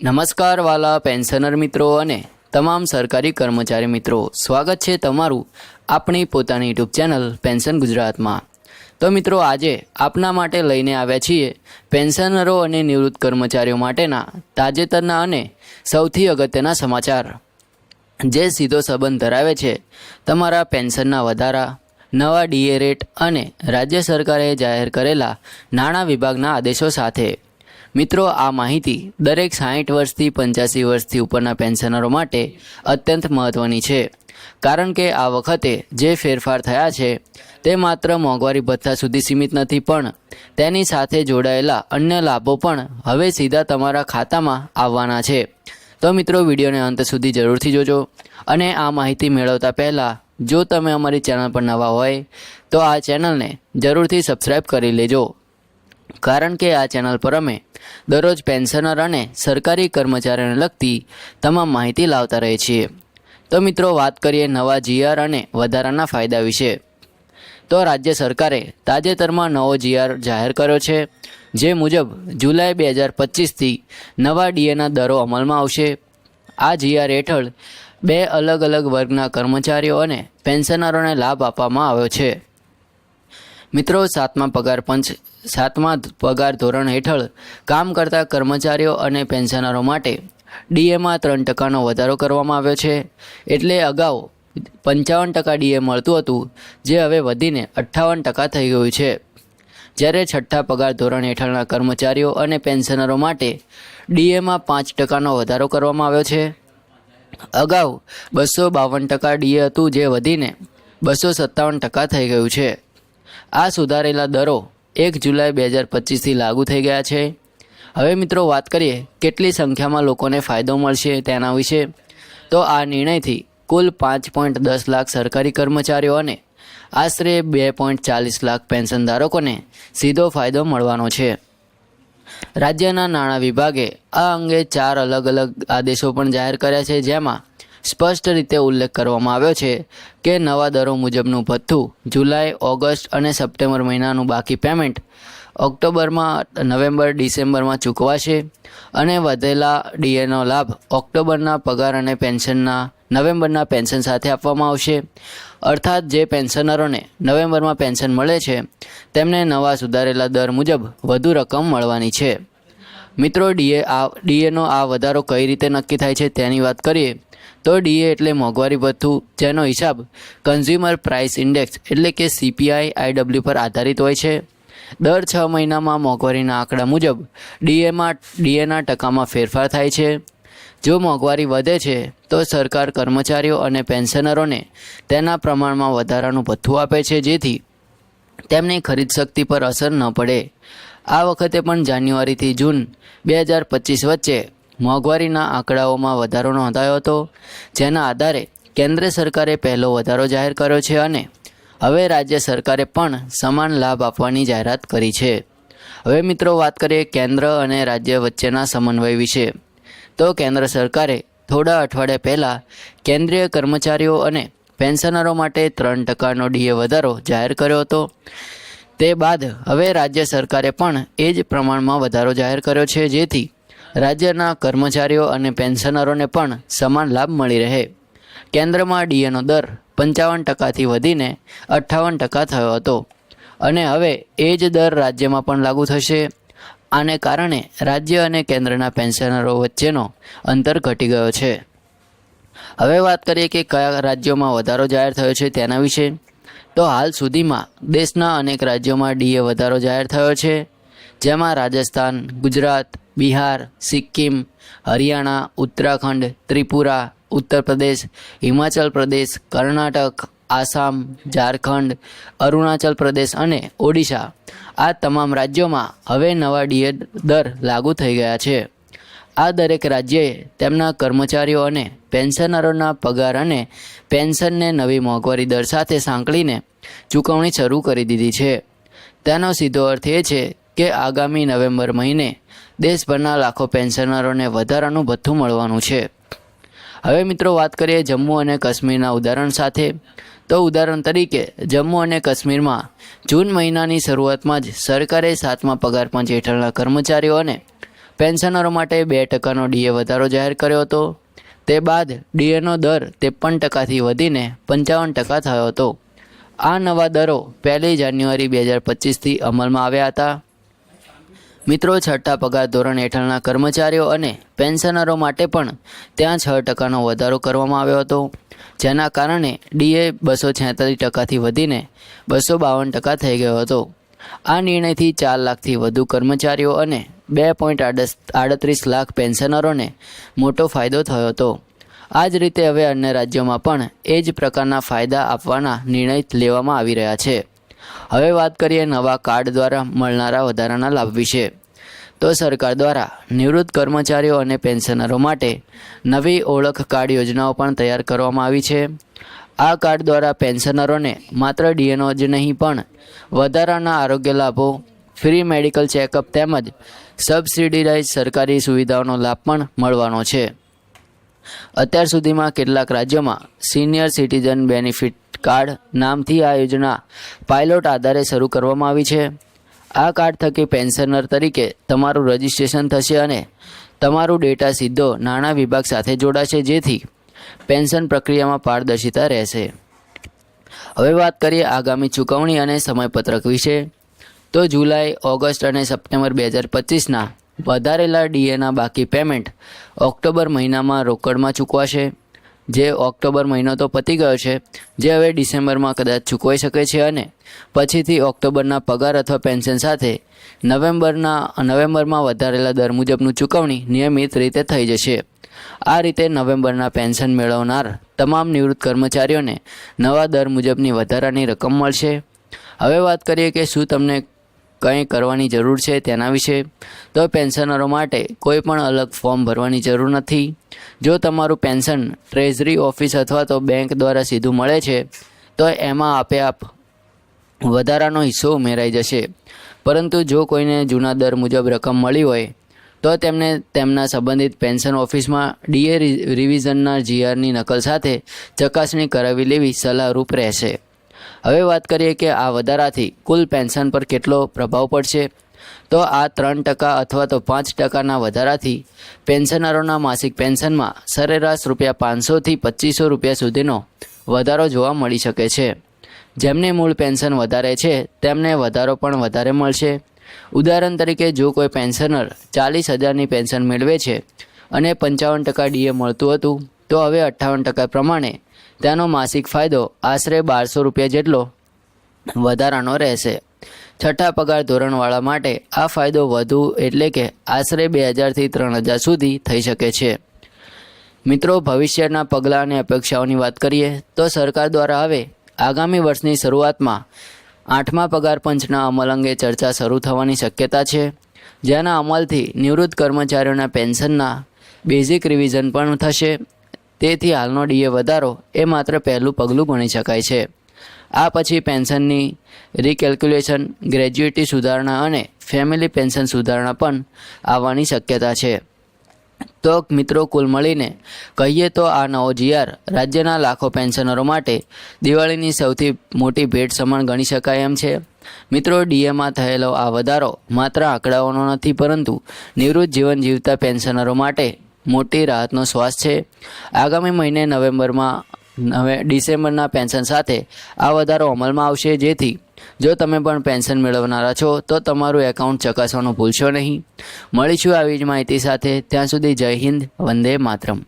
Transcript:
નમસ્કાર વાલા પેન્શનર મિત્રો અને તમામ સરકારી કર્મચારી મિત્રો, સ્વાગત છે તમારું આપણી પોતાની યુટ્યુબ ચેનલ પેન્શન ગુજરાતમાં। તો મિત્રો, આજે આપના માટે લઈને આવ્યા છીએ પેન્શનરો અને નિવૃત્ત કર્મચારીઓ માટેના તાજેતરના અને સૌથી અગત્યના સમાચાર, જે સીધો સંબંધ ધરાવે છે તમારા પેન્શનના વધારા, નવા ડીએ રેટ અને રાજ્ય સરકારે જાહેર કરેલા નાણાં વિભાગના આદેશો સાથે। મિત્રો, આ માહિતી દરેક 60 વર્ષથી 85 વર્ષથી ઉપરના પેન્શનરો માટે અત્યંત મહત્ત્વની છે, કારણ કે આ વખતે જે ફેરફાર થયા છે તે માત્ર મોંઘવારી ભથ્થા સુધી સીમિત નથી, પણ તેની સાથે જોડાયેલા અન્ય લાભો પણ હવે સીધા તમારા ખાતામાં આવવાના છે। તો મિત્રો, વિડીયોને અંત સુધી જરૂરથી જોજો અને આ માહિતી મેળવતા પહેલાં જો તમે અમારી ચેનલ પર નવા હોય તો આ ચેનલને જરૂરથી સબસ્ક્રાઈબ કરી લેજો, કારણ કે આ ચેનલ પર અમે દરરોજ પેન્શનર અને સરકારી કર્મચારીઓને લગતી તમામ માહિતી લાવતા રહીએ છીએ। તો મિત્રો, વાત કરીએ નવા જીઆર અને વધારાના ફાયદા વિશે। તો રાજ્ય સરકારે તાજેતરમાં નવો જીઆર જાહેર કર્યો છે, જે મુજબ જુલાઈ 2025થી નવા ડીએના દરો અમલમાં આવશે। આ જીઆર હેઠળ 2 અલગ અલગ વર્ગના કર્મચારીઓ અને પેન્શનરોને લાભ આપવામાં આવ્યો છે। મિત્રો, 7મા પગાર ધોરણ હેઠળ કામ કરતા કર્મચારીઓ અને પેન્શનરો માટે ડીએમાં 3%નો વધારો કરવામાં આવ્યો છે। એટલે અગાઉ 55% ડીએ મળતું હતું, જે હવે વધીને 58% થઈ ગયું છે। જ્યારે 6ઠ્ઠા પગાર ધોરણ હેઠળના કર્મચારીઓ અને પેન્શનરો માટે ડીએમાં 5%નો વધારો કરવામાં આવ્યો છે। અગાઉ 252% ડીએ હતું, જે વધીને 257% થઈ ગયું છે। આ સુધારેલા દરો 1 જુલાઈ 2025થી લાગુ થઈ ગયા છે। હવે મિત્રો, વાત કરીએ કેટલી સંખ્યામાં લોકોને ફાયદો મળશે તેના વિશે। તો આ નિર્ણયથી કુલ 5.10 લાખ સરકારી કર્મચારીઓ અને આશરે 2.40 લાખ પેન્શન ધારકોને સીધો ફાયદો મળવાનો છે। રાજ્યના નાણાં વિભાગે આ અંગે 4 અલગ અલગ આદેશો પણ જાહેર કર્યા છે, જેમાં સ્પષ્ટ રીતે ઉલ્લેખ કરવામાં આવ્યો છે કે નવા દરો મુજબનું ભથ્થું જુલાઈ, ઓગસ્ટ અને સપ્ટેમ્બર મહિનાનું બાકી પેમેન્ટ ઓક્ટોબરમાં, નવેમ્બર, ડિસેમ્બરમાં ચૂકવાશે અને વધેલા ડીએનો લાભ ઓક્ટોબરના પગાર અને પેન્શનના નવેમ્બરના પેન્શન સાથે આપવામાં આવશે। અર્થાત જે પેન્શનરોને નવેમ્બરમાં પેન્શન મળે છે તેમને નવા સુધારેલા દર મુજબ વધુ રકમ મળવાની છે। મિત્રો, ડીએનો આ વધારો કઈ રીતે નક્કી થાય છે તેની વાત કરીએ તો ડીએ એટલે મોંઘવારી ભથ્થું, જેનો હિસાબ કન્ઝ્યુમર પ્રાઇસ ઇન્ડેક્સ એટલે કે CPI-IW પર આધારિત હોય છે। દર 6 મહિનામાં મોંઘવારીના આંકડા મુજબ ડીએના ટકામાં ફેરફાર થાય છે। જો મોંઘવારી વધે છે તો સરકાર કર્મચારીઓ અને પેન્શનરોને તેના પ્રમાણમાં વધારાનું ભથ્થું આપે છે, જેથી તેમની ખરીદ શક્તિ પર અસર ન પડે। આ વખતે પણ જાન્યુઆરીથી જૂન 2025 વચ્ચે મોંઘવારીના આંકડાઓમાં વધારો નોંધાયો હતો, જેના આધારે કેન્દ્ર સરકારે પહેલો વધારો જાહેર કર્યો છે અને હવે રાજ્ય સરકારે પણ સમાન લાભ આપવાની જાહેરાત કરી છે। હવે મિત્રો, વાત કરીએ કેન્દ્ર અને રાજ્ય વચ્ચેના સમન્વય વિશે। તો કેન્દ્ર સરકારે થોડા અઠવાડિયા પહેલાં કેન્દ્રીય કર્મચારીઓ અને પેન્શનરો માટે 3%નો ડીએ વધારો જાહેર કર્યો હતો। તે બાદ હવે રાજ્ય સરકારે પણ એ જ પ્રમાણમાં વધારો જાહેર કર્યો છે, જેથી રાજ્યના કર્મચારીઓ અને પેન્શનરોને પણ સમાન લાભ મળી રહે। કેન્દ્રમાં ડીએનો દર 55%થી વધીને 58% થયો હતો અને હવે એ જ દર રાજ્યમાં પણ લાગુ થશે। આને કારણે રાજ્ય અને કેન્દ્રના પેન્શનરો વચ્ચેનો અંતર ઘટી ગયો છે। હવે વાત કરીએ કે કયા રાજ્યોમાં વધારો જાહેર થયો છે તેના વિશે। તો હાલ સુધીમાં દેશના અનેક રાજ્યોમાં ડીએ વધારો જાહેર થયો છે, જેમાં રાજસ્થાન, ગુજરાત, બિહાર, સિક્કિમ, હરિયાણા, ઉત્તરાખંડ, ત્રિપુરા, ઉત્તર પ્રદેશ, હિમાચલ પ્રદેશ, કર્ણાટક, આસામ, ઝારખંડ, અરુણાચલ પ્રદેશ અને ઓડિશા, આ તમામ રાજ્યોમાં હવે નવા ડીએ દર લાગુ થઈ ગયા છે। આ દરેક રાજ્યએ તેમના કર્મચારીઓ અને પેન્શનરોના પગાર અને પેન્શનને નવી મોંઘવારી દર સાથે સાંકળીને ચૂકવણી શરૂ કરી દીધી છે। તેનો સીધો અર્થ એ છે કે આગામી નવેમ્બર મહિને દેશભરના લાખો પેન્શનરોને વધારાનું ભથ્થું મળવાનું છે। હવે મિત્રો, વાત કરીએ જમ્મુ અને કાશ્મીરના ઉદાહરણ સાથે। તો ઉદાહરણ તરીકે જમ્મુ અને કાશ્મીરમાં જૂન મહિનાની શરૂઆતમાં જ સરકારે 7મા પગાર પંચ હેઠળના કર્મચારીઓ અને પેન્શનરો માટે 2% ડીએ વધારો જાહેર કર્યો હતો. તે બાદ ડીએનો દર 53%થી વધીને 55% થયો હતો. આ નવા દરો 1 જાન્યુઆરી 2025થી અમલમાં આવ્યા હતા. મિત્રો, છઠ્ઠા પગાર ધોરણ હેઠળના કર્મચારીઓ અને પેન્શનરો માટે પણ ત્યાં 6%નો વધારો કરવામાં આવ્યો હતો, જેના કારણે ડીએ 246%થી વધીને 252% થઈ ગયો હતો. આ નિર્ણયથી 4 લાખથી વધુ કર્મચારીઓ અને 2.38 લાખ પેન્શનરોને મોટો ફાયદો થયો હતો. આ જ રીતે હવે અન્ય રાજ્યોમાં પણ એ જ પ્રકારના ફાયદા આપવાના નિર્ણય લેવામાં આવી રહ્યા છે. હવે વાત કરીએ નવા કાર્ડ દ્વારા મળનારા વધારાના લાભ વિશે. તો સરકાર દ્વારા નિવૃત્ત કર્મચારીઓ અને પેન્શનરો માટે નવી ઓળખ કાર્ડ યોજનાઓ પણ તૈયાર કરવામાં આવી છે. આ કાર્ડ દ્વારા પેન્શનરોને માત્ર ડીએનો જ નહીં પણ વધારાના આરોગ્ય લાભો, ફ્રી મેડિકલ ચેકઅપ તેમજ સબસિડીઝ સરકારી સુવિધાઓનો લાભ પણ મળવાનો છે. અત્યાર સુધીમાં કેટલાક રાજ્યોમાં સિનિયર સિટીઝન બેનિફિટ કાર્ડ નામથી આ યોજના પાયલોટ આધારે શરૂ કરવામાં આવી છે. આ કાર્ડ થકી પેન્શનર તરીકે તમારું રજિસ્ટ્રેશન થશે અને તમારું ડેટા સીધો નાણાં વિભાગ સાથે જોડાશે, જેથી પેન્શન પ્રક્રિયામાં પારદર્શિતા રહેશે. હવે વાત કરીએ આગામી ચૂકવણી અને સમયપત્રક વિશે. તો જુલાઈ, ઓગસ્ટ અને સપ્ટેમ્બર 2025ના વધારેલા ડીએના બાકી પેમેન્ટ ઓક્ટોબર મહિનામાં રોકડમાં ચૂકવાશે. જે ઓક્ટોબર મહિનો તો પતી ગયો છે, જે હવે ડિસેમ્બરમાં કદાચ ચૂકવાઈ શકે છે અને પછીથી ઓક્ટોબરના પગાર અથવા પેન્શન સાથે નવેમ્બરમાં વધારેલા દર મુજબનું ચૂકવણી નિયમિત રીતે થઈ જશે. આ રીતે નવેમ્બરના પેન્શન મેળવનાર તમામ નિવૃત્ત કર્મચારીઓને નવા દર મુજબની વધારાની રકમ મળશે. હવે વાત કરીએ કે શું તમને કંઈ કરવાની જરૂર છે તેના વિશે. તો પેન્શનરો માટે કોઈ પણ અલગ ફોર્મ ભરવાની જરૂર નથી. જો તમારું પેન્શન ટ્રેઝરી ઓફિસ અથવા તો બેંક દ્વારા સીધું મળે છે તો એમાં આપોઆપ વધારાનો હિસ્સો ઉમેરાઈ જશે. પરંતુ જો કોઈને જૂના દર મુજબ રકમ મળી હોય તો તેમને તેમના સંબંધિત પેન્શન ઓફિસમાં ડીએ રિવિઝનના જીઆરની નકલ સાથે ચકાસણી કરાવી લેવી સલાહરૂપ રહેશે. હવે વાત કરીએ કે આ વધારાથી કુલ પેન્શન પર કેટલો પ્રભાવ પડશે. તો આ 3% અથવા તો 5%ના વધારાથી પેન્શનરોના માસિક પેન્શનમાં સરેરાશ ₹500થી ₹2500 સુધીનો વધારો જોવા મળી શકે છે. જેમને મૂળ પેન્શન વધારે છે તેમને વધારો પણ વધારે મળશે. ઉદાહરણ તરીકે, જો કોઈ પેન્શનર 40,000ની પેન્શન મેળવે છે અને 55% ડીએ મળતું હતું, તો હવે 58% પ્રમાણે તેનો માસિક ફાયદો આશરે ₹1200 જેટલો વધારાનો રહેશે. છઠ્ઠા પગાર ધોરણવાળા માટે આ ફાયદો વધુ એટલે કે આશરે 2,000થી 3,000 સુધી થઈ શકે છે. મિત્રો, ભવિષ્યના પગલાં અને અપેક્ષાઓની વાત કરીએ તો સરકાર દ્વારા હવે આગામી વર્ષની શરૂઆતમાં 8મા પગાર પંચના અમલ અંગે ચર્ચા શરૂ થવાની શક્યતા છે, જેના અમલથી નિવૃત્ત કર્મચારીઓના પેન્શનના બેઝિક રિવિઝન પણ થશે. તેથી હાલનો ડીએ વધારો એ માત્ર પહેલું પગલું ગણી શકાય છે. આ પછી પેન્શનની રિકેલ્ક્યુલેશન, ગ્રેજ્યુઇટી સુધારણા અને ફેમિલી પેન્શન સુધારણા પણ આવવાની શક્યતા છે. તો મિત્રો, કુલ મળીને કહીએ તો આ નવો જીઆર રાજ્યના લાખો પેન્શનરો માટે દિવાળીની સૌથી મોટી ભેટ સમાન ગણી શકાય એમ છે. મિત્રો, ડીએમાં થયેલો આ વધારો માત્ર આંકડાઓનો નથી, પરંતુ નિવૃત્ત જીવન જીવતા પેન્શનરો માટે મોટી રાહતનો શ્વાસ છે. આગામી મહિને ડિસેમ્બરના પેન્શન સાથે આ વધારો અમલમાં આવશે, જેથી જો તમે પણ પેન્શન મેળવનારા છો તો તમારું એકાઉન્ટ ચકાસવાનું ભૂલશો નહીં. મળીશું આવી જ માહિતી સાથે. ત્યાં સુધી જય હિન્દ, વંદે માતરમ.